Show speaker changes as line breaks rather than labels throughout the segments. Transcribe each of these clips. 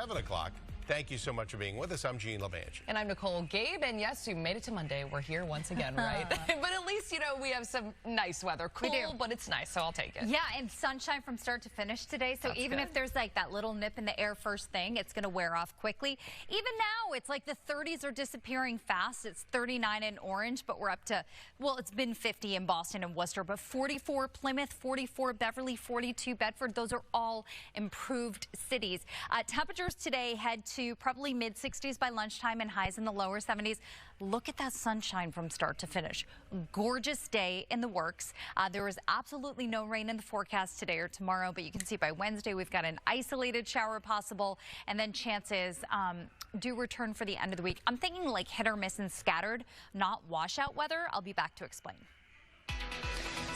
7 o'clock. Thank you so much for being with us. I'm Gene LaBange.
And I'm Nicole Gabe. And yes, you made it to Monday. We're here once again, right? But at least, you know, we have some nice weather. Cool, but it's nice, so I'll take it.
Yeah, and sunshine from start to finish today. So
That's
even
good.
if there's like that little nip in the air first thing, it's going to wear off quickly. Even now, it's like the 30s are disappearing fast. It's 39 in Orange, but we're up to, well, it's been 50 in Boston and Worcester, but 44 Plymouth, 44 Beverly, 42 Bedford. Those are all improved cities. Temperatures today head to probably mid-60s by lunchtime and highs in the lower 70s. Look at that sunshine from start to finish. Gorgeous day in the works. There is absolutely no rain in the forecast today or tomorrow, but you can see by Wednesday we've got an isolated shower possible, and then chances do return for the end of the week. I'm thinking like hit or miss and scattered, not washout weather. I'll be back to explain.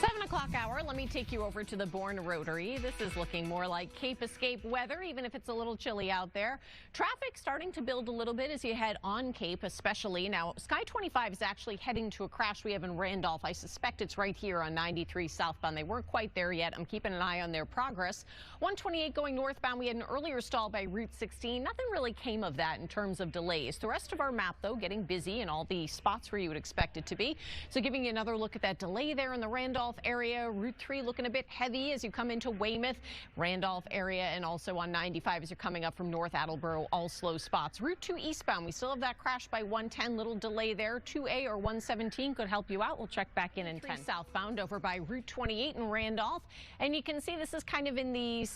7 o'clock hour, let me take you over to the Bourne Rotary. This is looking more like Cape Escape weather, even if it's a little chilly out there. Traffic starting to build a little bit as you head on Cape, especially. Now, Sky 25 is actually heading to a crash we have in Randolph. I suspect it's right here on 93 southbound. They weren't quite there yet. I'm keeping an eye on their progress. 128 going northbound. We had an earlier stall by Route 16. Nothing really came of that in terms of delays. The rest of our map, though, getting busy in all the spots where you would expect it to be. So giving you another look at that delay there in the Randolph area. Route 3 looking a bit heavy as you come into Weymouth, Randolph area, and also on 95 as you're coming up from North Attleboro, all slow spots. Route 2 eastbound, we still have that crash by 110, little delay there. 2A or 117 could help you out. We'll check back in 10. Southbound over by Route 28 in Randolph, and you can see this is kind of in the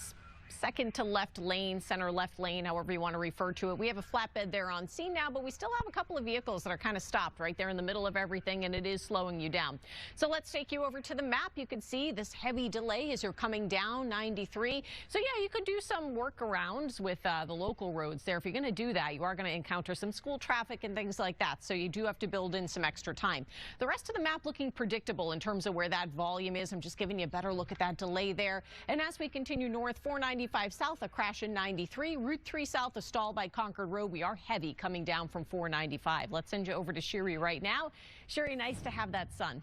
second to left lane, center left lane, however you want to refer to it. We have a flatbed there on scene now, but we still have a couple of vehicles that are kind of stopped right there in the middle of everything, and it is slowing you down. So let's take you over to the map. You can see this heavy delay as you're coming down 93. So yeah, you could do some workarounds with the local roads there. If you're going to do that, you are going to encounter some school traffic and things like that. So you do have to build in some extra time. The rest of the map looking predictable in terms of where that volume is. I'm just giving you a better look at that delay there. And as we continue north, 495 south, a crash in 93. Route 3 south, a stall by Concord Road. We are heavy coming down from 495. Let's send you over to Shiri right now. Shiri, nice to have that sun.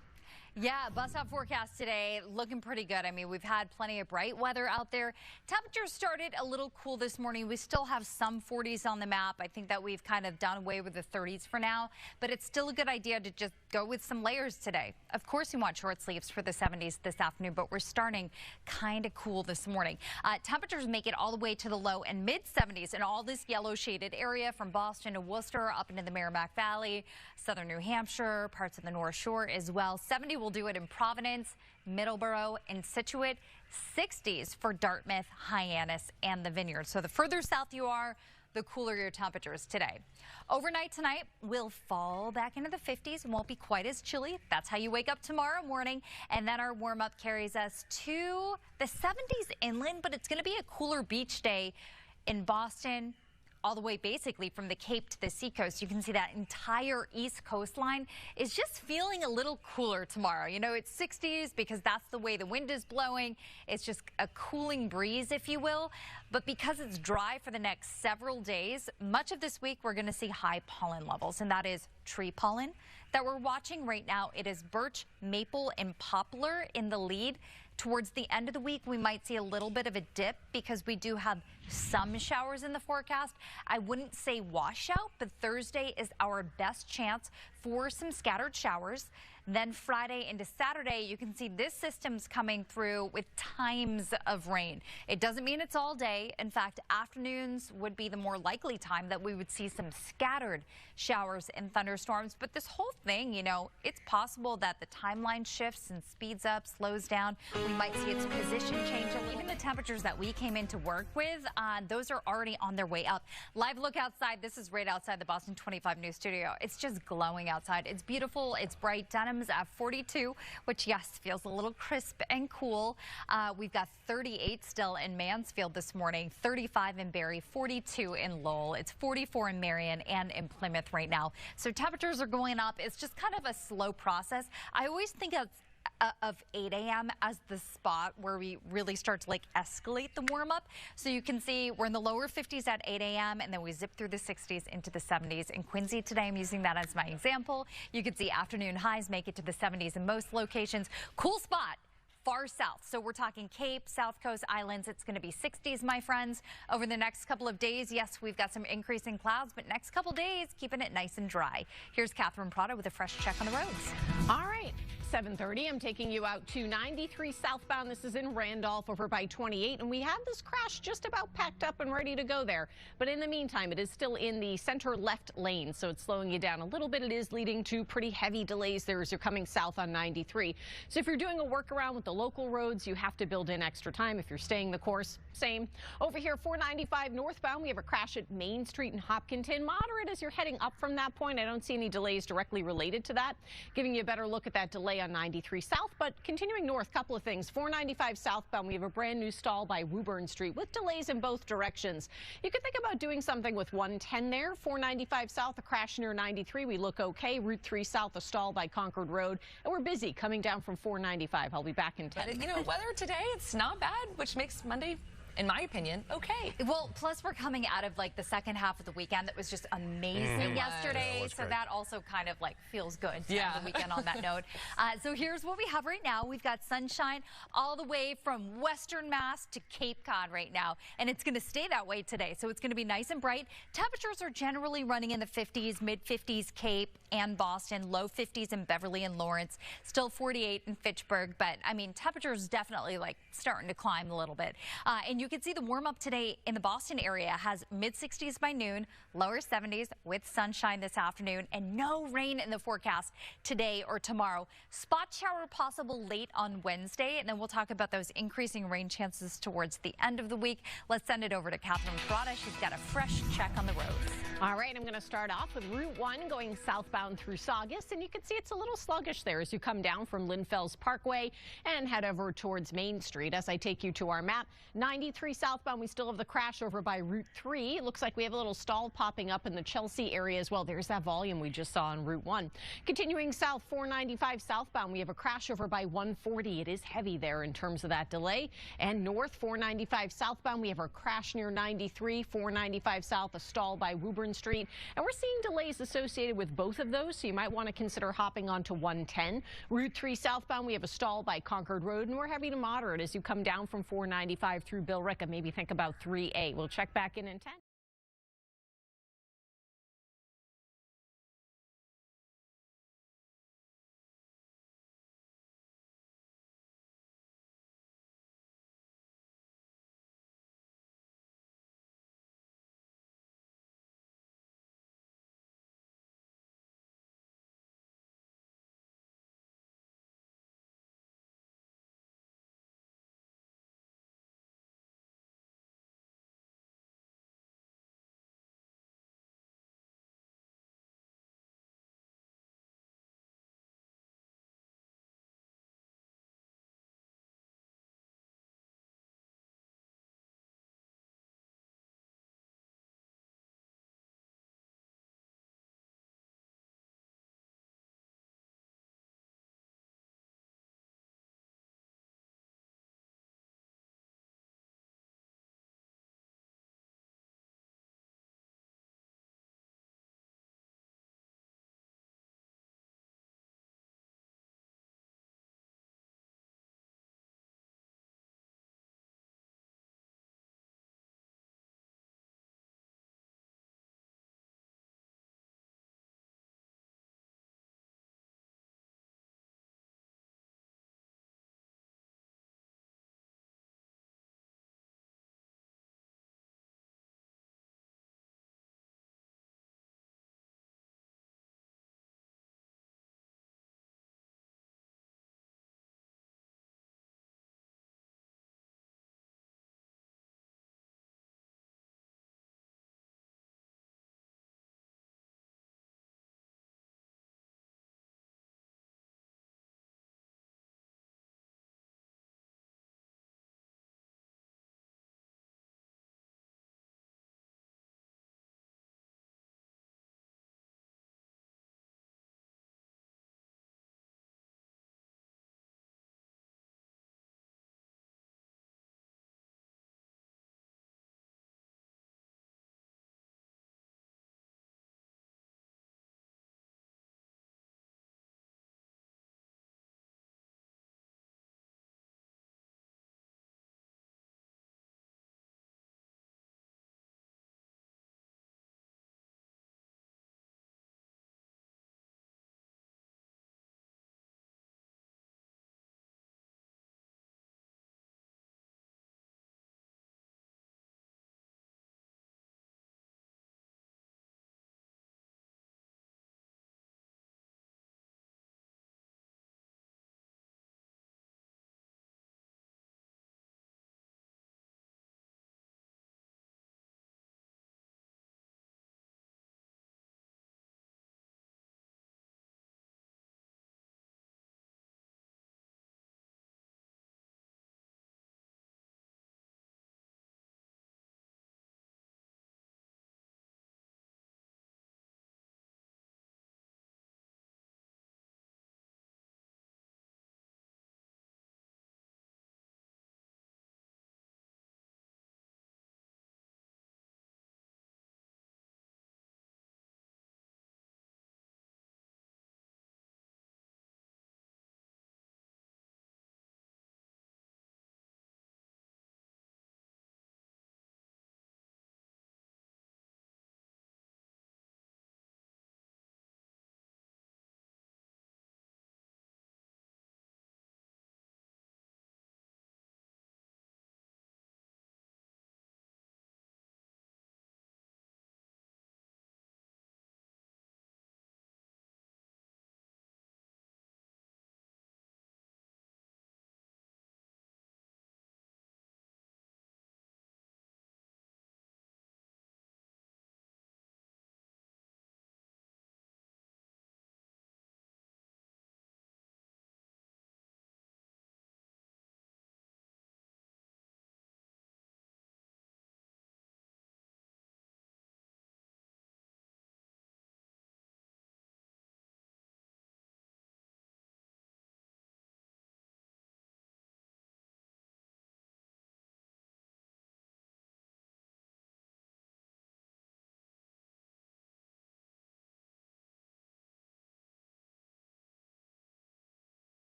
Yeah, bus stop forecast today looking pretty good. I mean, we've had plenty of bright weather out there. Temperatures started a little cool this morning. We still have some 40s on the map. I think that we've kind of done away with the 30s for now, but it's still a good idea to just go with some layers today. Of course, we want short sleeves for the 70s this afternoon, but we're starting kind of cool this morning. Temperatures make it all the way to the low and mid 70s in all this yellow shaded area from Boston to Worcester up into the Merrimack Valley, southern New Hampshire, parts of the North Shore as well. 70 will do it in Providence, Middleborough, and Situate. 60s for Dartmouth, Hyannis, and the Vineyard. So the further south you are, the cooler your temperatures today. Overnight tonight, we'll fall back into the 50s and won't be quite as chilly. That's how you wake up tomorrow morning. And then our warm-up carries us to the 70s inland, but it's going to be a cooler beach day in Boston, all the way basically from the Cape to the seacoast. You can see that entire east coastline is just feeling a little cooler tomorrow. You know, it's 60s because that's the way the wind is blowing. It's just a cooling breeze, if you will. But because it's dry for the next several days, much of this week we're going to see high pollen levels, and that is tree pollen that we're watching right now. It is birch, maple, and poplar in the lead. Towards the end of the week, we might see a little bit of a dip because we do have some showers in the forecast. I wouldn't say washout, but Thursday is our best chance for some scattered showers. Then Friday into Saturday, you can see this system's coming through with times of rain. It doesn't mean it's all day. In fact, afternoons would be the more likely time that we would see some scattered showers and thunderstorms. But this whole thing, you know, it's possible that the timeline shifts and speeds up, slows down. We might see its position change. Even the temperatures that we came in to work with, those are already on their way up. Live look outside. This is right outside the Boston 25 News studio. It's just glowing outside. It's beautiful. It's bright. Denham's at 42, which, yes, feels a little crisp and cool. We've got 38 still in Mansfield this morning, 35 in Barrie, 42 in Lowell. It's 44 in Marion and in Plymouth right now. So temperatures are going up. It's just kind of a slow process. I always think of 8 a.m. as the spot where we really start to escalate the warm up. So you can see we're in the lower 50s at 8 a.m. and then we zip through the 60s into the 70s. In Quincy today, I'm using that as my example. You can see afternoon highs make it to the 70s in most locations. Cool spot far south. So we're talking Cape, South Coast, Islands. It's going to be 60s, my friends, over the next couple of days. Yes, we've got some increasing clouds, but next couple days, keeping it nice and dry. Here's Catherine Parrott with a fresh check on the roads.
All right. 7:30, I'm taking you out to 93 southbound. This is in Randolph over by 28, and we have this crash just about packed up and ready to go there. But in the meantime, it is still in the center left lane, so it's slowing you down a little bit. It is leading to pretty heavy delays there as you're coming south on 93. So if you're doing a workaround with the local roads, you have to build in extra time. If you're staying the course, same. Over here, 495 northbound, we have a crash at Main Street in Hopkinton. Moderate as you're heading up from that point. I don't see any delays directly related to that. Giving you a better look at that delay on 93 south, but continuing north, couple of things. 495 southbound, we have a brand new stall by Woburn Street with delays in both directions. You could think about doing something with 110 there. 495 south, a crash near 93. We look okay. Route 3 south, a stall by Concord Road, and we're busy coming down from 495. I'll be back in 10.
But, you know, weather today, it's not bad, which makes Monday, in my opinion, okay.
Well, plus we're coming out of like the second half of the weekend that was just amazing yesterday.
Yeah,
so
great.
that also kind of like feels good to end the weekend on that note. So here's what we have right now. We've got sunshine all the way from Western Mass to Cape Cod right now. And it's going to stay that way today. So it's going to be nice and bright. Temperatures are generally running in the 50s, mid 50s Cape and Boston, low 50s in Beverly and Lawrence, still 48 in Fitchburg. But I mean, temperatures definitely like starting to climb a little bit. And you can see the warm up today in the Boston area has mid 60s by noon, lower 70s with sunshine this afternoon, and no rain in the forecast today or tomorrow. Spot shower possible late on Wednesday, and then we'll talk about those increasing rain chances towards the end of the week. Let's send it over to Catherine Parrott. She's got a fresh check on the roads.
All right, I'm going to start off with Route 1 going southbound through Saugus, and you can see it's a little sluggish there as you come down from Linfells Parkway and head over towards Main Street. As I take you to our map, 93 southbound, we still have the crash over by Route 3. It looks like we have a little stall popping up in the Chelsea area as well. There's that volume we just saw on Route 1. Continuing south, 495 southbound, we have a crash over by 140. It is heavy there in terms of that delay. And north, 495 southbound, we have a crash near 93. 495 south, a stall by Woburn Street. And we're seeing delays associated with both of those, so you might want to consider hopping onto 110. Route 3 southbound, we have a stall by Concord Road, and we're heavy to moderate as you come down from 495 through Billerica. Maybe think about 3A. We'll check back in 10.